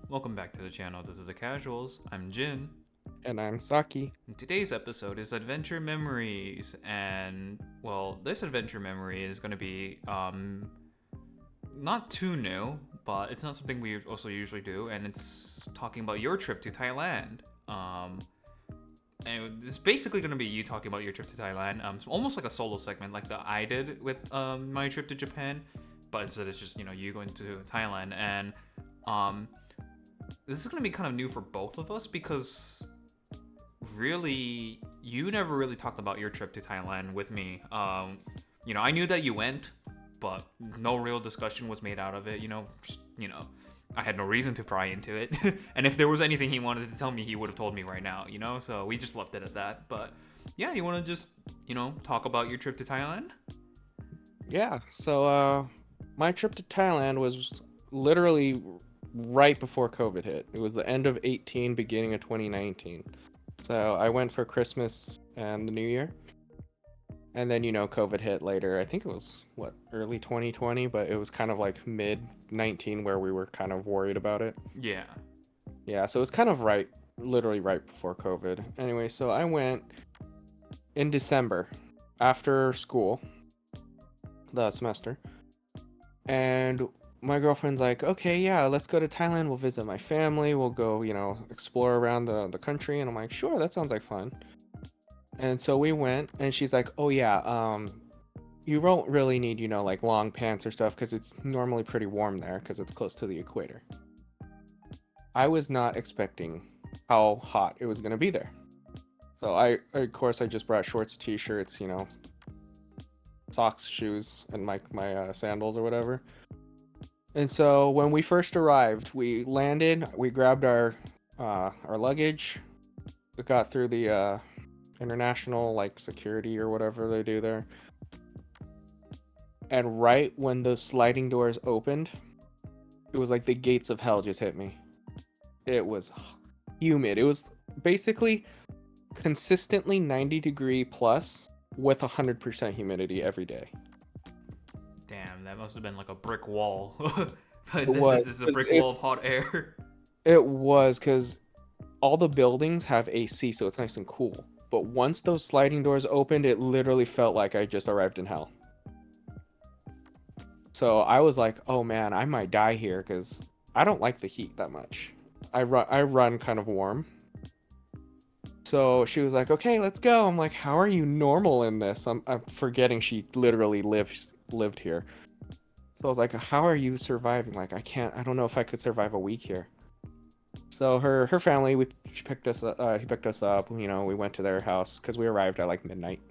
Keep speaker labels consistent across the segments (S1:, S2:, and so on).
S1: Welcome back to the channel. This is the Casuals. I'm Jin.
S2: And I'm Saki.
S1: And today's episode is Adventure Memories, and well, this adventure memory is going to be not too new, but it's not something we also usually do, and it's talking about your trip to Thailand. And it's basically going to be you talking about your trip to Thailand. It's almost like a solo segment, like the I did with my trip to Japan, but instead it's just you going to Thailand. And this is going to be kind of new for both of us because really you never really talked about your trip to Thailand with me. I knew that you went, but no real discussion was made out of it. I had no reason to pry into it. And if there was anything he wanted to tell me, he would have told me right now, So we just left it at that. But yeah, you want to just, talk about your trip to Thailand?
S2: Yeah, so my trip to Thailand was literally right before COVID hit. It was the end of 18, beginning of 2019. So I went for Christmas and the New Year. And then, COVID hit later. I think it was, early 2020, but it was kind of like mid-19 where we were kind of worried about it.
S1: Yeah.
S2: Yeah, so it was kind of literally right before COVID. Anyway, so I went in December after school, the semester. And my girlfriend's like, okay, yeah, let's go to Thailand. We'll visit my family. We'll go, explore around the country. And I'm like, sure, that sounds like fun. And so we went, and she's like, oh, yeah, you won't really need, like long pants or stuff because it's normally pretty warm there because it's close to the equator. I was not expecting how hot it was going to be there. So of course, I just brought shorts, t-shirts, socks, shoes, and my sandals or whatever. And so when we first arrived, we landed, we grabbed our luggage, we got through the international security or whatever they do there. And right when those sliding doors opened, it was like the gates of hell just hit me. It was humid. It was basically consistently 90-degree plus with 100% humidity every day.
S1: Damn, that must have been like a brick wall. But
S2: It
S1: this
S2: was.
S1: is a brick wall of hot air.
S2: It was because all the buildings have AC, so it's nice and cool. But once those sliding doors opened, it literally felt like I just arrived in hell. So I was like, oh man, I might die here because I don't like the heat that much. I run kind of warm. So she was like, okay, let's go. I'm like, how are you normal in this? I'm forgetting she literally lived here. So I was like, how are you surviving? Like, I don't know if I could survive a week here. So her family, she picked us up, he picked us up, we went to their house because we arrived at like midnight.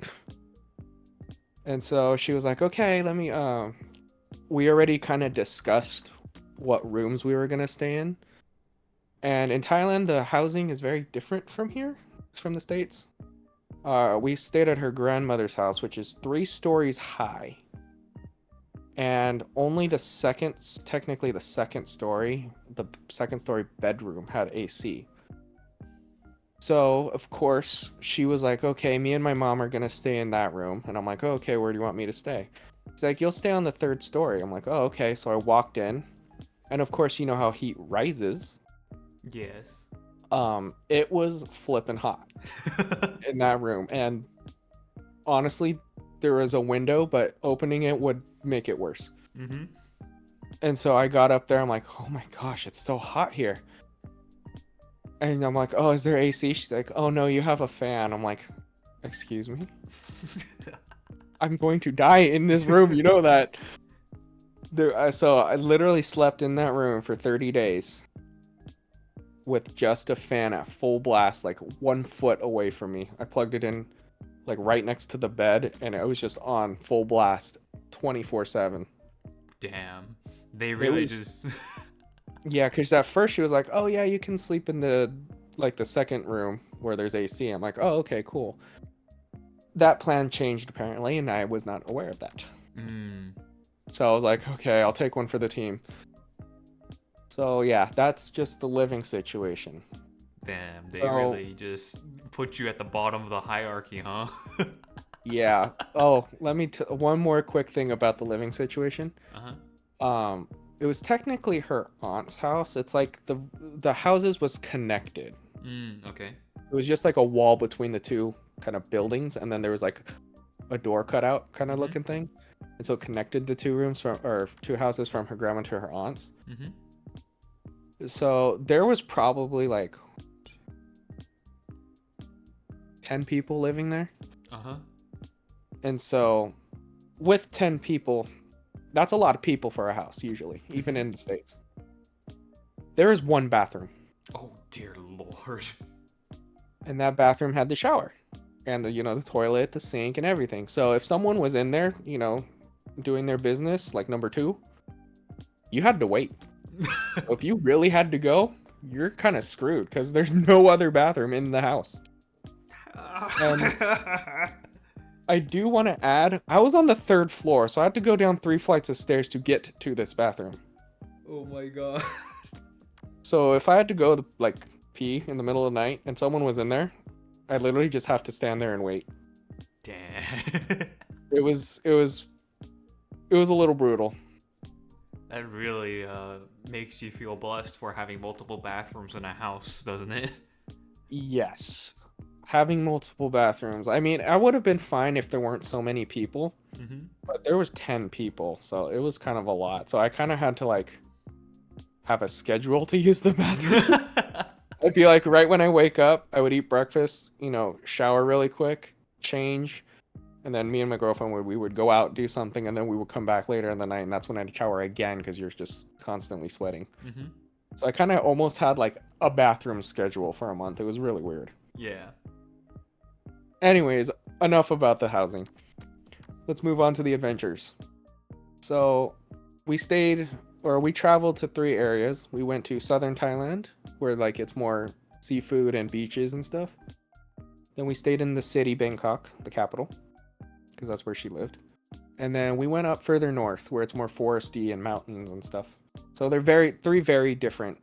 S2: And so she was like, okay, we already kind of discussed what rooms we were going to stay in. And in Thailand, the housing is very different from the States. We stayed at her grandmother's house, which is 3 stories high. And only technically the second story bedroom had AC. So, of course, she was like, okay, me and my mom are going to stay in that room. And I'm like, oh, okay, where do you want me to stay? She's like, you'll stay on the 3rd story. I'm like, oh, okay. So I walked in. And of course, you know how heat rises.
S1: Yes.
S2: It was flipping hot in that room. And honestly, there was a window, but opening it would make it worse.
S1: Mm-hmm.
S2: And so I got up there. I'm like, oh my gosh, it's so hot here. And I'm like, oh, is there AC? She's like, oh no, you have a fan. I'm like, excuse me? I'm going to die in this room. You know that. So I literally slept in that room for 30 days with just a fan at full blast, like 1 foot away from me. I plugged it in like right next to the bed, and it was just on full blast 24/7.
S1: Damn. They really
S2: just yeah, because at first she was like, oh yeah, you can sleep in the second room where there's AC. I'm like, oh, okay, cool. That plan changed apparently, and I was not aware of that. So I was like, okay, I'll take one for the team. So yeah, that's just the living situation.
S1: Damn, they really just put you at the bottom of the hierarchy, huh?
S2: Yeah. Oh, let me one more quick thing about the living situation.
S1: Uh-huh.
S2: it was technically her aunt's house. It's like the houses was connected.
S1: Okay.
S2: It was just like a wall between the two kind of buildings, and then there was like a door cut out kind of
S1: Mm-hmm.
S2: looking thing, and so it connected the two rooms from or two houses from her grandma to her aunt's.
S1: Mm-hmm.
S2: So there was probably like 10 people living there,
S1: Uh-huh.
S2: and so with 10 people, that's a lot of people for a house usually, even
S1: Mm-hmm.
S2: in the States. There is one bathroom,
S1: Oh dear Lord.
S2: and that bathroom had the shower and the toilet, the sink, and everything. So if someone was in there, doing their business, like number two, you had to wait. If you really had to go, you're kind of screwed because there's no other bathroom in the house. And I do want to add, I was on the third floor, so I had to go down 3 flights of stairs to get to this bathroom.
S1: Oh my god.
S2: So if I had to go like pee in the middle of the night and someone was in there, I literally just have to stand there and wait.
S1: Damn.
S2: It was a little brutal.
S1: That really makes you feel blessed for having multiple bathrooms in a house, doesn't it?
S2: Yes. Having multiple bathrooms. I mean, I would have been fine if there weren't so many people,
S1: Mm-hmm.
S2: but there was 10 people, so it was kind of a lot. So I kind of had to like have a schedule to use the bathroom. I'd be like right when I wake up, I would eat breakfast, shower really quick, change, and then me and my girlfriend we would go out, do something, and then we would come back later in the night, and that's when I'd shower again because you're just constantly sweating.
S1: Mm-hmm.
S2: So I kind of almost had like a bathroom schedule for a month. It was really weird.
S1: Yeah.
S2: Anyways, enough about the housing. Let's move on to the adventures. So we traveled to 3 areas. We went to southern Thailand, where like it's more seafood and beaches and stuff. Then we stayed in the city, Bangkok, the capital, because that's where she lived. And then we went up further north, where it's more foresty and mountains and stuff. So they're three very different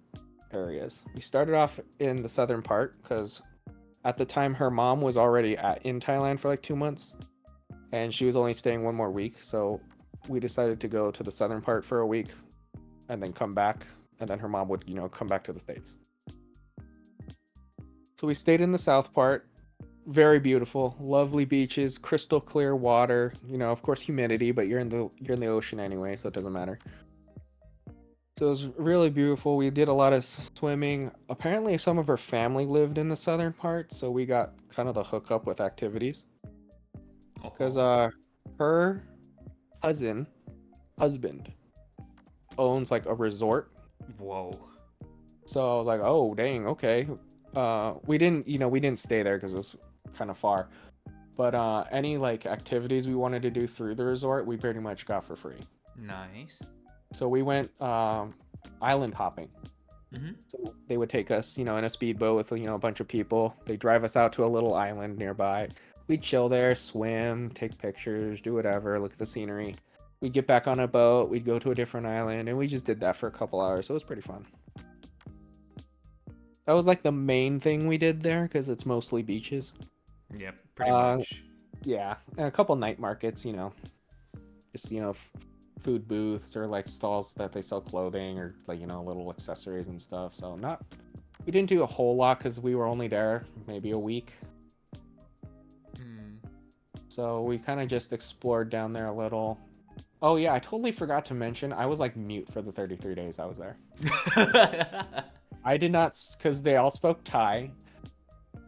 S2: areas. We started off in the southern part because at the time her mom was already in Thailand for like 2 months, and she was only staying one more week. So we decided to go to the southern part for a week, and then come back, and then her mom would come back to the States. So we stayed in the south part. Very beautiful, lovely beaches, crystal clear water. Of course humidity, but you're in the ocean anyway, so it doesn't matter. So it was really beautiful. We did a lot of swimming. Apparently some of her family lived in the southern part, so we got kind of the hookup with activities. Because her husband owns like a resort.
S1: Whoa.
S2: So I was like, oh dang, okay. We didn't stay there because it was kind of far. But any like activities we wanted to do through the resort, we pretty much got for free.
S1: Nice.
S2: So we went island hopping.
S1: Mm-hmm.
S2: So they would take us, in a speedboat with a bunch of people. They drive us out to a little island nearby. We'd chill there, swim, take pictures, do whatever, look at the scenery. We'd get back on a boat, we'd go to a different island, and we just did that for a couple hours. So it was pretty fun. That was like the main thing we did there because it's mostly beaches.
S1: Yep, pretty much.
S2: Yeah, and a couple night markets, just food booths or like stalls that they sell clothing or like little accessories and stuff. So we didn't do a whole lot because we were only there maybe a week. So we kind of just explored down there a little. Oh yeah, I totally forgot to mention I was like mute for the 33 days I was there. I did not, because they all spoke Thai,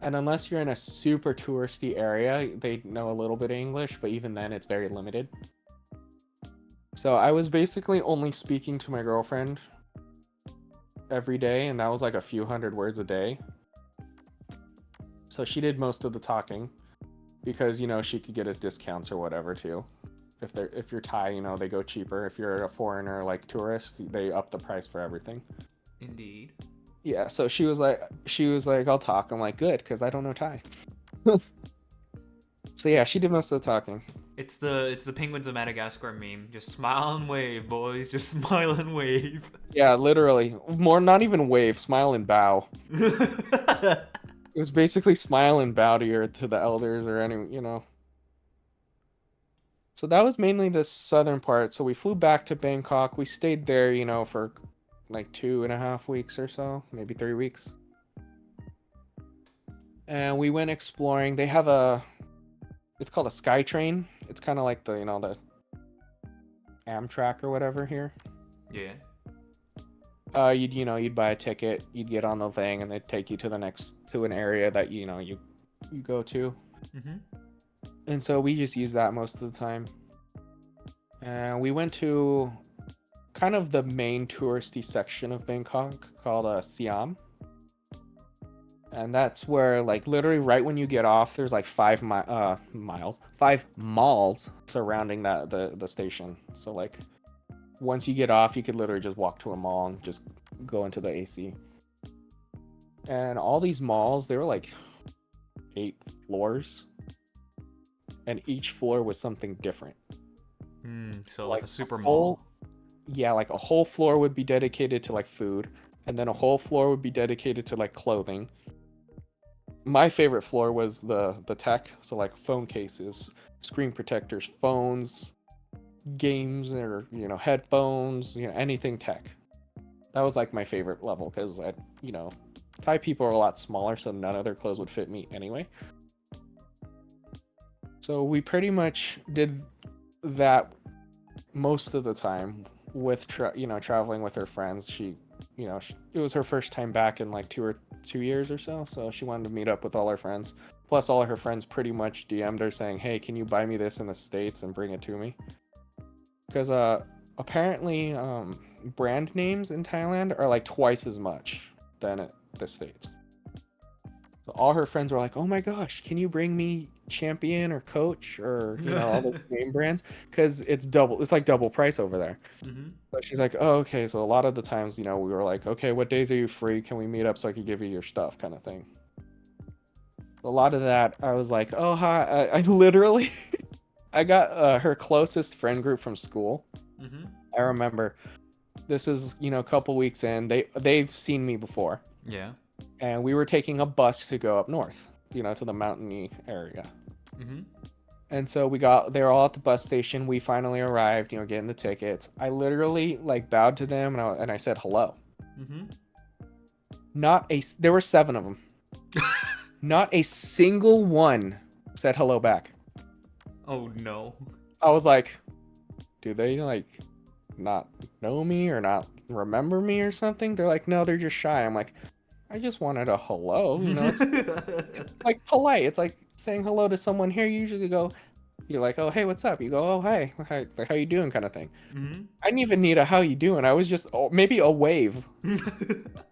S2: and unless you're in a super touristy area, they know a little bit of English, but even then it's very limited. So I was basically only speaking to my girlfriend every day, and that was like a few hundred words a day. So she did most of the talking because she could get us discounts or whatever too. If you're Thai, they go cheaper. If you're a foreigner like tourist, they up the price for everything.
S1: Indeed.
S2: Yeah, so she was like, I'll talk. I'm like, good, because I don't know Thai. So yeah, she did most of the talking.
S1: It's the Penguins of Madagascar meme. Just smile and wave, boys. Just smile and wave.
S2: Yeah, literally. More, not even wave, smile and bow. It was basically smile and bow to the elders or any. So that was mainly the southern part. So we flew back to Bangkok. We stayed there, for like 2.5 weeks or so, maybe 3 weeks. And we went exploring. They have it's called a Sky Train. It's kind of like the Amtrak or whatever here.
S1: Yeah.
S2: You'd buy a ticket, you'd get on the thing, and they'd take you to an area that you go to.
S1: Mhm.
S2: And so we just use that most of the time. And we went to kind of the main touristy section of Bangkok called Siam. And that's where, like, literally right when you get off, there's like 5 malls surrounding the station. So like, once you get off, you could literally just walk to a mall and just go into the AC. And all these malls, they were like 8 floors, and each floor was something different.
S1: So like a super
S2: whole,
S1: mall.
S2: yeah, like a whole floor would be dedicated to like food, and then a whole floor would be dedicated to like clothing. My favorite floor was the tech, so like phone cases, screen protectors, phones, games, or headphones, anything tech. That was like my favorite level because Thai people are a lot smaller, so none of their clothes would fit me anyway. So we pretty much did that most of the time with traveling with her friends. It was her first time back in like 2 years or so she wanted to meet up with all her friends. Plus, all of her friends pretty much DM'd her saying, "Hey, can you buy me this in the States and bring it to me?" Because apparently brand names in Thailand are like twice as much than the States. So all her friends were like, "Oh my gosh, can you bring me Champion or Coach or all those name brands? Because it's like double price over there."
S1: Mhm.
S2: So she's like, "Oh, okay." So a lot of the times, we were like, "Okay, what days are you free? Can we meet up so I can give you your stuff?" kind of thing. A lot of that, I was like, "Oh, hi." I literally, I got her closest friend group from school.
S1: Mhm.
S2: I remember this is, a couple weeks in. They've seen me before,
S1: Yeah.
S2: and we were taking a bus to go up north, to the mountainy area.
S1: Mhm.
S2: And so they're all at the bus station. We finally arrived, getting the tickets. I literally like bowed to them and I said hello.
S1: Mhm.
S2: There were 7 of them. Not a single one said hello back.
S1: Oh no.
S2: I was like, do they like not know me or not remember me or something? They're like, no, they're just shy. I'm like, I just wanted a hello. It's like polite. It's like saying hello to someone here. You usually go, you're like, oh, hey, what's up? You go, oh, hey, like, how you doing, kind of thing.
S1: Mhm.
S2: I didn't even need a how you doing. I was just maybe a wave,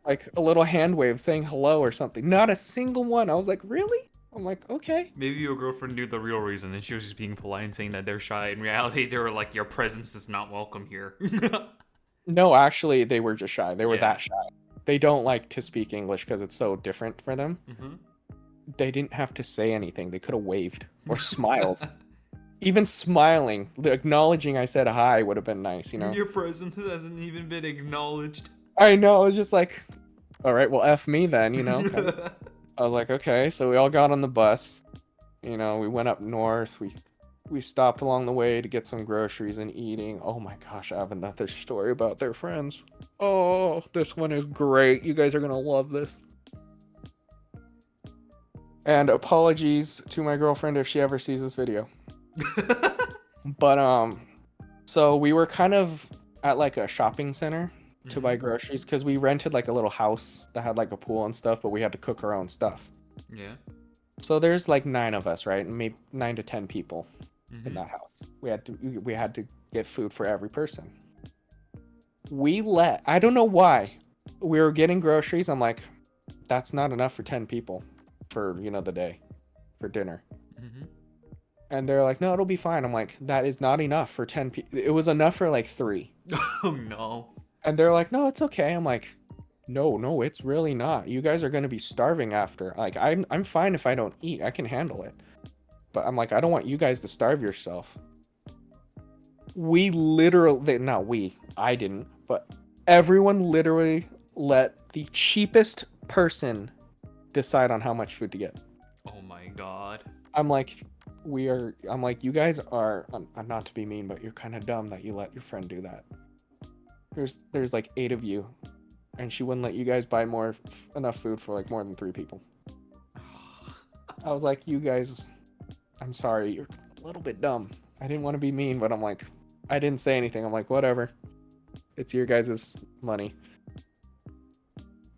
S2: like a little hand wave saying hello or something. Not a single one. I was like, really? I'm like, okay.
S1: Maybe your girlfriend knew the real reason and she was just being polite and saying that they're shy. In reality, they were like, your presence is not welcome here.
S2: No, actually, they were just shy. They were
S1: Yeah.
S2: that shy. They don't like to speak English because it's so different for them.
S1: Mhm.
S2: They didn't have to say anything. They could have waved or smiled. Even smiling, acknowledging I said hi would have been nice.
S1: Your presence hasn't even been acknowledged.
S2: I know. I was just like, all right, well, F me then. I was like, okay. So we all got on the bus. We went up north. We stopped along the way to get some groceries and eating. Oh my gosh, I have another story about their friends. Oh, this one is great. You guys are gonna love this. And apologies to my girlfriend if she ever sees this video. But so we were kind of at like a shopping center to buy
S1: Mhm.
S2: groceries because we rented like a little house that had like a pool and stuff, but we had to cook our own stuff.
S1: Yeah.
S2: So there's like 9 of us, right? And maybe 9 to 10 people in
S1: Mhm.
S2: that house. We had to get food for every person. I don't know why. We were getting groceries. I'm like, that's not enough for 10 people for, the day for dinner.
S1: Mhm.
S2: And they're like, no, it'll be fine. I'm like, that is not enough for 10 people. It was enough for like 3.
S1: Oh no.
S2: And they're like, no, it's okay. I'm like, no, it's really not. You guys are going to be starving after. Like, I'm fine if I don't eat. I can handle it. But I'm like, I don't want you guys to starve yourself. We literally, not we, I didn't, but everyone literally let the cheapest person decide on how much food to get.
S1: Oh my god.
S2: I'm like, I'm like, you guys are, not to be mean, but you're kind of dumb that you let your friend do that. There's like 8 of you, and she wouldn't let you guys buy enough food for like more than 3 people. I was like, you guys, I'm sorry, you're a little bit dumb. I didn't want to be mean, but I'm like, I didn't say anything. I'm like, whatever. It's your guys' money.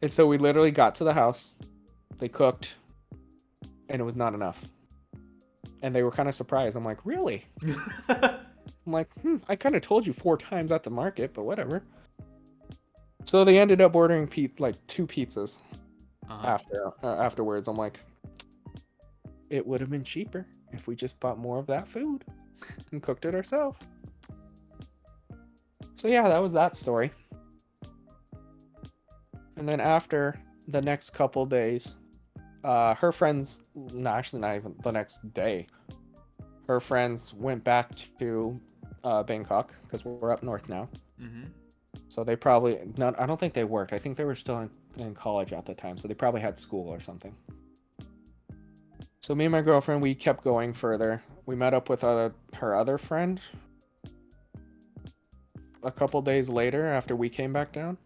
S2: And so we literally got to the house. They cooked, and it was not enough. And they were kind of surprised. I'm like, really? I'm like, I kind of told you 4 times at the market, but whatever. So they ended up ordering like 2 pizzas afterwards. I'm like, it would have been cheaper if we just bought more of that food and cooked it ourselves. So yeah, that was that story. And then after the next couple days, her friends, no, actually not even the next day, her friends went back to Bangkok because we're up north now.
S1: Mm-hmm.
S2: So they probably, not, I don't think they worked. I think they were still in college at the time. So they probably had school or something. So me and my girlfriend, we kept going further. We met up with her other friend a couple days later after we came back down.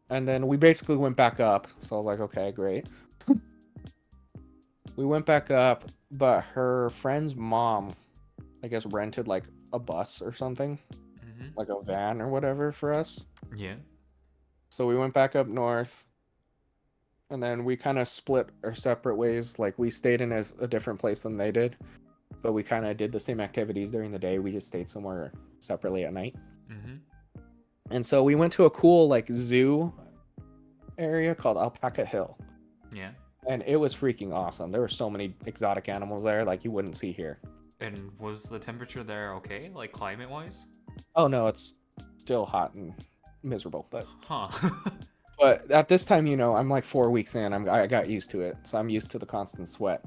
S2: And then we basically went back up. So I was like, okay, great. We went back up, but her friend's mom, I guess, rented like a bus or something, like a van or whatever for us.
S1: Yeah.
S2: So we went back up north, and then we kind of split our separate ways. Like we stayed in a different place than they did, but we kind of did the same activities during the day. We just stayed somewhere separately at night.
S1: Mm-hmm.
S2: And so we went to a cool like zoo area called Alpaca Hill.
S1: Yeah.
S2: And it was freaking awesome. There were so many exotic animals there like you wouldn't see here.
S1: And was the temperature there okay, like climate-wise?
S2: Oh no, it's still hot and miserable, but
S1: Huh.
S2: but at this time, I'm like 4 weeks in. I got used to it, so I'm used to the constant sweat.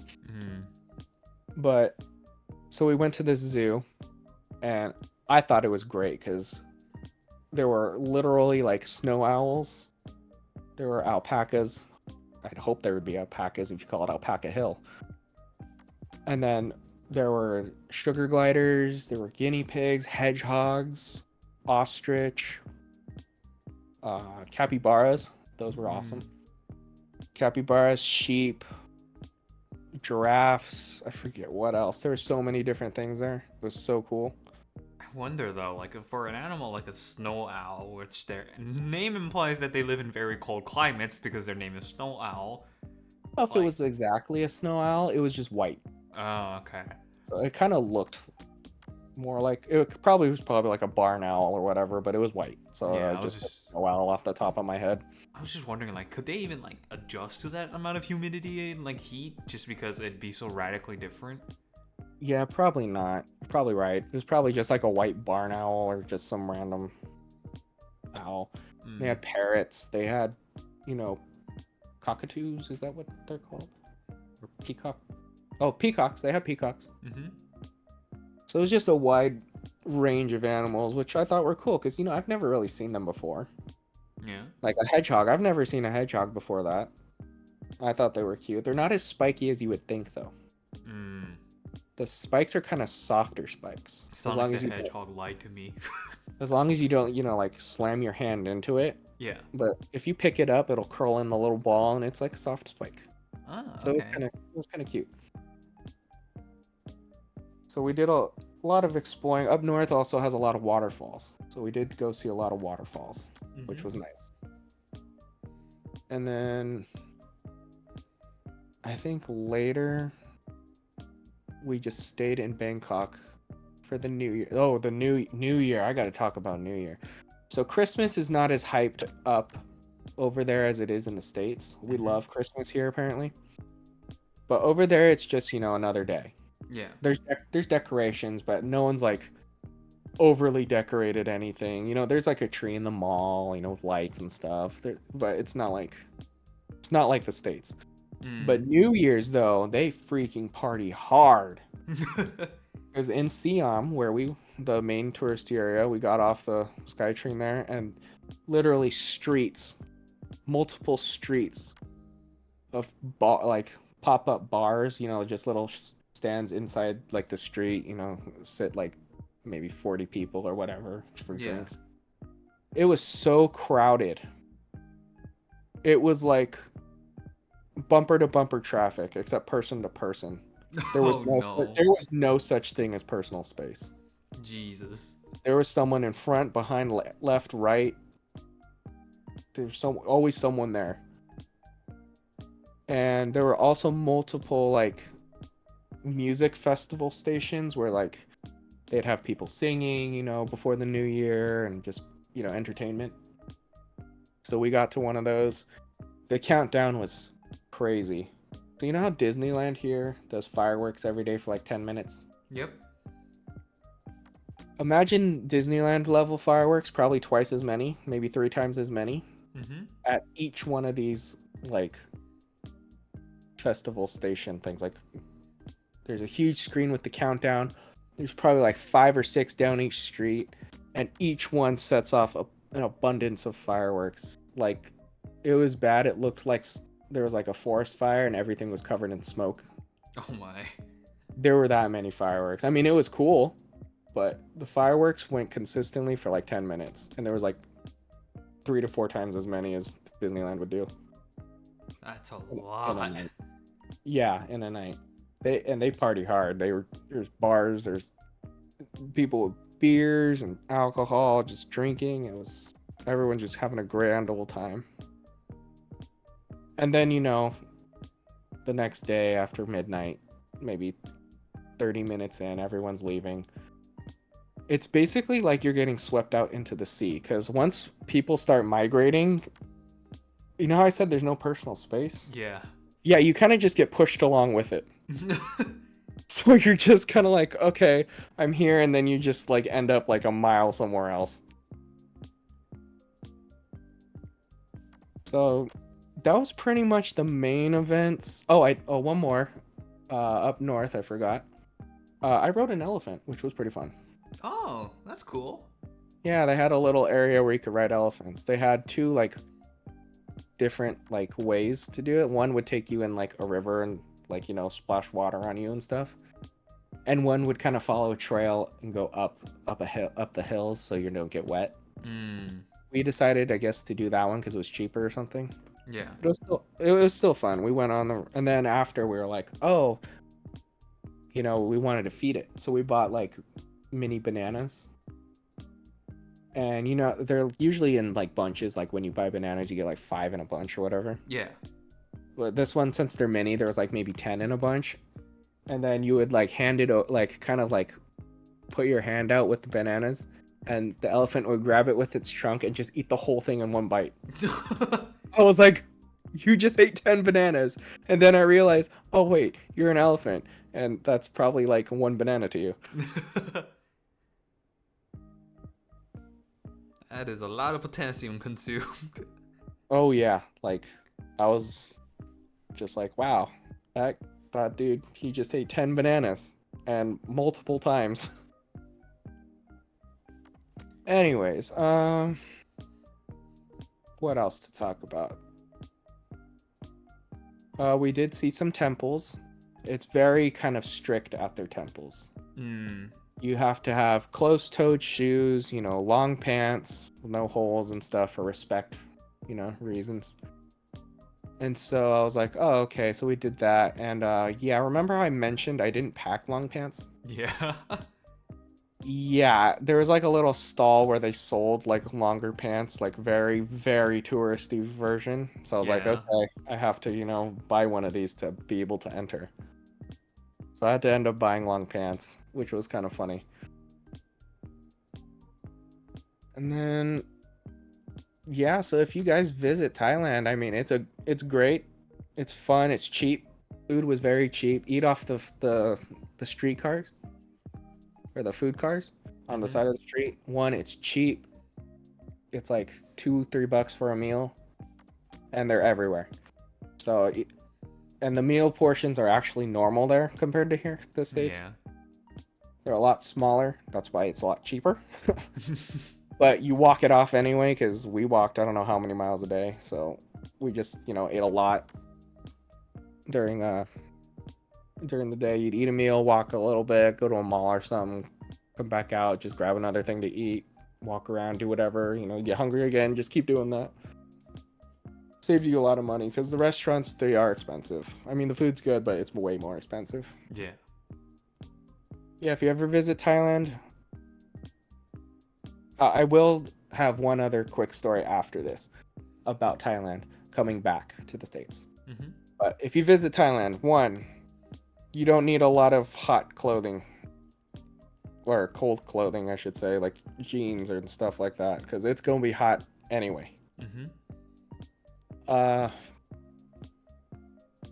S2: But so we went to this zoo, and I thought it was great because there were literally like snow owls. There were alpacas. I'd hope there would be alpacas if you call it Alpaca Hill. And then there were sugar gliders, there were guinea pigs, hedgehogs, ostrich, capybaras. Those were awesome. Capybaras, sheep, giraffes. I forget what else. There were so many different things there. It was so cool.
S1: I wonder though, like for an animal like a snow owl, which their name implies that they live in very cold climates because their name is snow owl.
S2: Well, if it was exactly a snow owl, it was just white.
S1: Oh, okay.
S2: So it kind of looked more like it probably was like a barn owl or whatever, but it was white. So
S1: Yeah,
S2: I just snow owl off the top of my head.
S1: I was just wondering, like, could they even like adjust to that amount of humidity and like heat just because it'd be so radically different?
S2: Yeah, probably not. Probably right. It was probably just like a white barn owl or just some random owl. They had parrots. They had, cockatoos. Is that what they're called? Or peacock? Oh, peacocks. They had peacocks. So it was just a wide range of animals, which I thought were cool because, I've never really seen them before.
S1: Yeah.
S2: Like a hedgehog. I've never seen a hedgehog before that. I thought they were cute. They're not as spiky as you would think, though. The spikes are kind of softer spikes.
S1: Sonic the Hedgehog lied to me.
S2: As long as you don't, like slam your hand into it.
S1: Yeah.
S2: But if you pick it up, it'll curl in the little ball, and it's like a soft spike.
S1: Oh,
S2: so
S1: okay.
S2: it was kind of cute. So we did a lot of exploring. Up north also has a lot of waterfalls. So we did go see a lot of waterfalls, which was nice. And then I think later we just stayed in Bangkok for the New Year. Oh, the New Year. I got to talk about New Year. So Christmas is not as hyped up over there as it is in the States. We love Christmas here apparently. But over there it's just, another day.
S1: Yeah.
S2: There's decorations, but no one's like overly decorated anything. There's like a tree in the mall, with lights and stuff. But it's not like the States. But New Year's though, they freaking party hard. Because in Siam, where the main touristy area, we got off the SkyTrain there, and literally multiple streets of like pop-up bars, just little stands inside like the street, sit like maybe 40 people or whatever for
S1: Yeah.
S2: drinks. It was so crowded. It was like bumper to bumper traffic, except person to person. There was
S1: Oh
S2: no
S1: no.
S2: there was no such thing as personal space.
S1: Jesus.
S2: There was someone in front, behind, left, right. There's always someone there. And there were also multiple like music festival stations where like they'd have people singing, before the new year and just, entertainment. So we got to one of those. The countdown was crazy. So you know how Disneyland here does fireworks every day for like 10 minutes?
S1: Yep.
S2: Imagine Disneyland level fireworks, probably twice as many, maybe 3 times as many
S1: Mm-hmm.
S2: at each one of these like festival station things. Like there's a huge screen with the countdown. There's probably like 5 or 6 down each street, and each one sets off an abundance of fireworks. Like it was bad. It looked like there was like a forest fire and everything was covered in smoke.
S1: Oh my.
S2: There were that many fireworks. I mean, it was cool, but the fireworks went consistently for like 10 minutes, and there was like 3 to 4 times as many as Disneyland would do.
S1: That's a
S2: In a
S1: lot.
S2: night. Yeah, in a night. They party hard. There's bars, there's people with beers and alcohol, just drinking. It was everyone just having a grand old time. And then, the next day after midnight, maybe 30 minutes in, everyone's leaving. It's basically like you're getting swept out into the sea, because once people start migrating, you know how I said there's no personal space?
S1: Yeah.
S2: Yeah, you kind of just get pushed along with it. So you're just kind of like, okay, I'm here, and then you just like end up like a mile somewhere else. So that was pretty much the main events. Oh, one more. Up north, I forgot. I rode an elephant, which was pretty fun.
S1: Oh, that's cool.
S2: Yeah, they had a little area where you could ride elephants. They had 2 like different like ways to do it. One would take you in like a river and like, splash water on you and stuff. And one would kind of follow a trail and go up a hill, up the hills, so you don't get wet. We decided, I guess, to do that one because it was cheaper or something.
S1: Yeah.
S2: It was still fun. We went on and then after we were like, oh, we wanted to feed it, so we bought like mini bananas. And they're usually in like bunches. Like when you buy bananas, you get like 5 in a bunch or whatever.
S1: Yeah.
S2: But this one, since they're mini, there was like maybe 10 in a bunch. And then you would like hand it, like kind of like put your hand out with the bananas, and the elephant would grab it with its trunk and just eat the whole thing in one bite. I was like, you just ate 10 bananas. And then I realized, oh wait, you're an elephant, and that's probably like 1 banana to you.
S1: That is a lot of potassium consumed.
S2: Oh yeah, like I was just like, wow, that dude, he just ate 10 bananas and multiple times. Anyways, what else to talk about? We did see some temples. It's very kind of strict at their temples. You have to have closed-toed shoes, long pants, no holes and stuff for respect, reasons. And so I was like, oh, okay, so we did that. And yeah, remember how I mentioned I didn't pack long pants?
S1: Yeah.
S2: Yeah, there was like a little stall where they sold like longer pants, like very, very touristy version. So I was like,
S1: Yeah.
S2: okay, I have to, buy one of these to be able to enter. So I had to end up buying long pants, which was kind of funny. And then, yeah, so if you guys visit Thailand, I mean, it's great, it's fun, it's cheap. Food was very cheap. Eat off the street cars or the food cars on the side of the street. One, it's cheap. It's like $2-3 for a meal, and they're everywhere. So, and the meal portions are actually normal there compared to here, the States.
S1: Yeah.
S2: They're a lot smaller. That's why it's a lot cheaper. But you walk it off anyway, because we walked I don't know how many miles a day. So we just, ate a lot during during the day. You'd eat a meal, walk a little bit, go to a mall or something, come back out, just grab another thing to eat, walk around, do whatever. You know, get hungry again, just keep doing that. Saves you a lot of money because the restaurants, they are expensive. I mean, the food's good, but it's way more expensive.
S1: Yeah.
S2: Yeah, if you ever visit Thailand, I will have one other quick story after this about Thailand coming back to the States.
S1: Mm-hmm.
S2: But if you visit Thailand, one, you don't need a lot of hot clothing or cold clothing, I should say, like jeans and stuff like that, because it's gonna be hot anyway.
S1: Mm-hmm.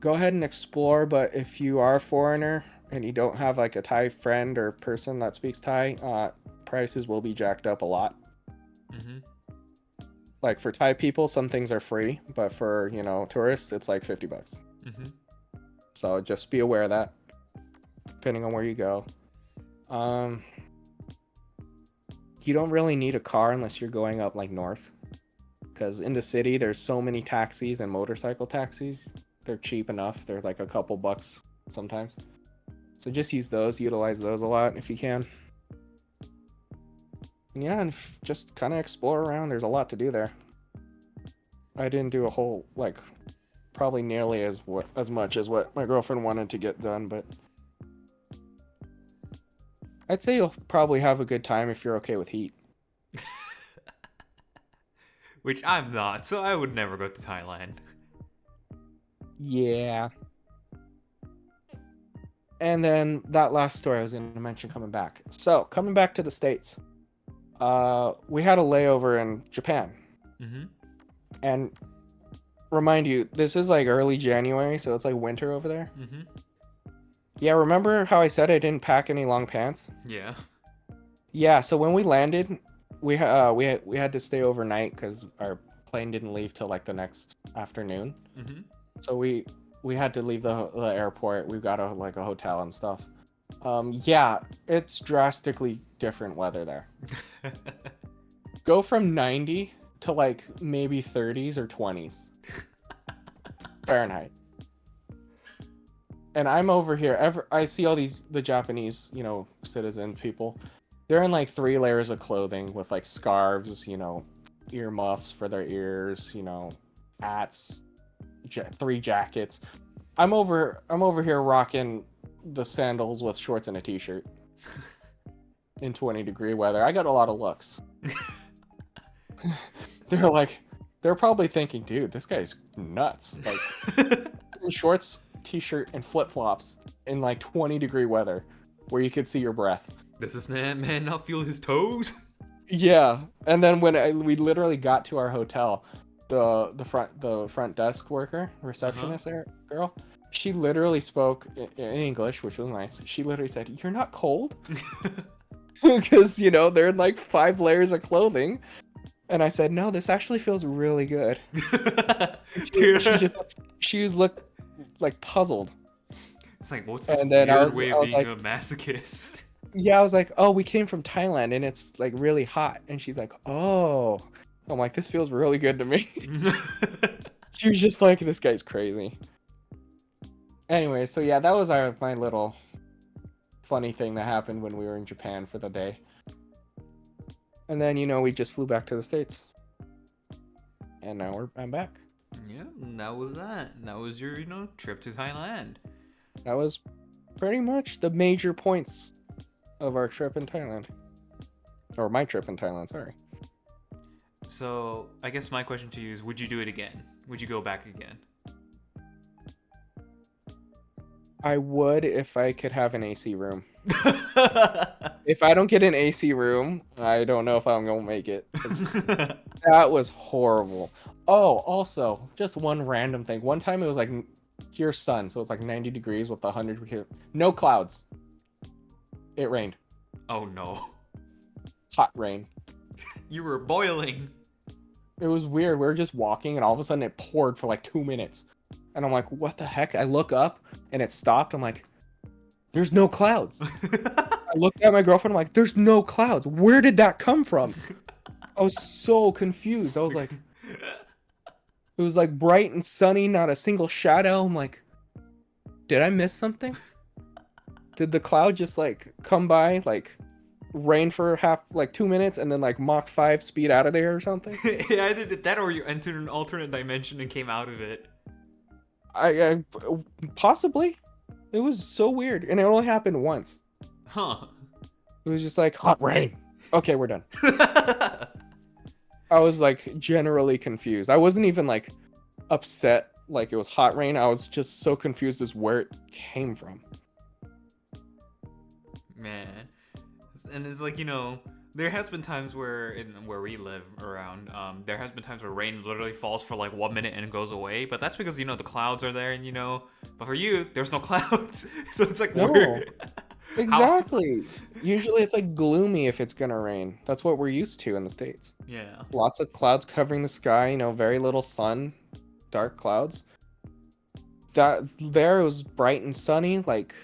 S2: Go ahead and explore, but if you are a foreigner and you don't have like a Thai friend or person that speaks Thai, prices will be jacked up a lot.
S1: Mm-hmm.
S2: Like for Thai people, some things are free, but for, you know, tourists, it's like $50.
S1: Mm-hmm.
S2: So just be aware of that, depending on where you go. You don't really need a car unless you're going up like north, because in the city there's so many taxis and motorcycle taxis. They're cheap enough. They're like a couple bucks sometimes. So just use those, utilize those a lot if you can. And yeah, and just kind of explore around. There's a lot to do there. I didn't do a whole, like, probably nearly as much as what my girlfriend wanted to get done, but I'd say you'll probably have a good time if you're okay with heat.
S1: Which I'm not, so I would never go to Thailand.
S2: Yeah. And then that last story I was going to mention coming back. So, coming back to the States, we had a layover in Japan.
S1: Mm-hmm.
S2: And remind you, this is like early January, so it's like winter over there.
S1: Mm-hmm.
S2: Yeah, remember how I said I didn't pack any long pants?
S1: Yeah.
S2: Yeah, so when we landed, we had to stay overnight because our plane didn't leave till like the next afternoon.
S1: Mm-hmm.
S2: So we had to leave the airport. We got a hotel and stuff. Yeah, it's drastically different weather there. Go from 90 to like maybe 30s or 20s Fahrenheit. And I'm over here. I see all the Japanese, you know, citizen people. They're in like 3 layers of clothing with like scarves, you know, ear muffs for their ears, you know, hats, 3 jackets. I'm over here rocking the sandals with shorts and a t-shirt in 20-degree weather. I got a lot of looks. They're probably thinking, dude, this guy's nuts. Like shorts, t-shirt, and flip-flops in like 20-degree weather where you could see your breath.
S1: Does this man not feel his toes?
S2: Yeah, and then when we literally got to our hotel, the front desk worker, receptionist there, girl, she literally spoke in English, which was nice. She literally said, "You're not cold?" Because, you know, they're in like 5 layers of clothing. And I said, "No, this actually feels really good." She was looked like puzzled.
S1: It's like, what's this
S2: And then
S1: weird way
S2: I
S1: of
S2: was
S1: being
S2: like,
S1: a masochist?
S2: yeah, I was like, "Oh, we came from Thailand and it's like really hot." And she's like, "Oh." I'm like, "This feels really good to me." She was just like, "This guy's crazy." Anyway, so yeah, that was my little funny thing that happened when we were in Japan for the day. And then, you know, we just flew back to the States. And now I'm back.
S1: Yeah, and that was that. That was your, you know, trip to Thailand.
S2: That was pretty much the major points of our trip in Thailand. Or my trip in Thailand, sorry.
S1: So, I guess my question to you is, would you do it again? Would you go back again?
S2: I would if I could have an AC room. If I don't get an AC room, I don't know if I'm going to make it. That was horrible. Oh, also, just one random thing. One time it was like your sun, so it's like 90 degrees with 100, no clouds. It rained.
S1: Oh no.
S2: Hot rain.
S1: You were boiling.
S2: It was weird. We were just walking and all of a sudden it poured for like 2 minutes. And I'm like, what the heck? I look up and it stopped. I'm like, there's no clouds. I looked at my girlfriend. I'm like, there's no clouds. Where did that come from? I was so confused. I was like, it was like bright and sunny, not a single shadow. I'm like, did I miss something? Did the cloud just like come by, like rain for half, like 2 minutes, and then like Mach 5 speed out of there or something?
S1: Yeah, either did that or you entered an alternate dimension and came out of it.
S2: I possibly. It was so weird, and it only happened once.
S1: Huh.
S2: It was just like hot rain. Okay, we're done. I was like generally confused. I wasn't even like upset like it was hot rain. I was just so confused as where it came from.
S1: Man. And it's like, there has been times where we live around, there has been times where rain literally falls for like 1 minute and goes away, but that's because the clouds are there, and but for you there's no clouds. So it's like
S2: No,
S1: weird.
S2: exactly. Usually it's like gloomy if it's gonna rain. That's what we're used to in the States.
S1: Yeah.
S2: Lots of clouds covering the sky, very little sun, dark clouds. That there it was bright and sunny, like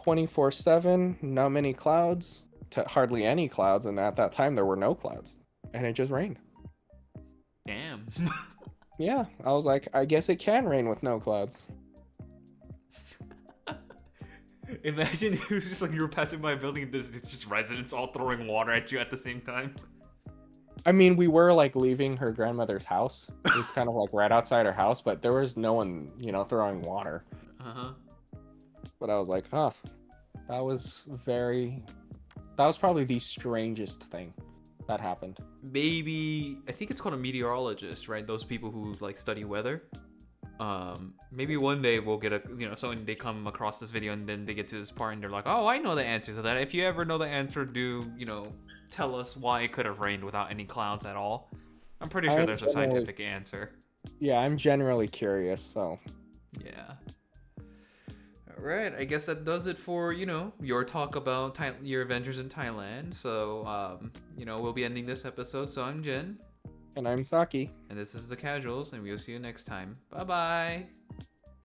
S2: 24/7, not many clouds, hardly any clouds, and at that time there were no clouds, and it just rained.
S1: Damn.
S2: Yeah, I was like, I guess it can rain with no clouds.
S1: Imagine it was just like you were passing by a building and it's just residents all throwing water at you at the same time.
S2: I mean, we were like leaving her grandmother's house. It was kind of like right outside her house, but there was no one, throwing water.
S1: Uh-huh.
S2: But I was like, huh, that was probably the strangest thing that happened.
S1: Maybe I think it's called a meteorologist, right? Those people who like study weather. Maybe one day we'll get someone, they come across this video and then they get to this part and they're like, oh, I know the answer to that. If you ever know the answer, do tell us why it could have rained without any clouds at all. I'm pretty sure there's a scientific answer.
S2: Yeah, I'm generally curious, so
S1: yeah. All right, I guess that does it for your talk about your adventures in Thailand. So we'll be ending this episode. So I'm Jin.
S2: And I'm Saki.
S1: And this is The Casuals, and we'll see you next time. Bye-bye!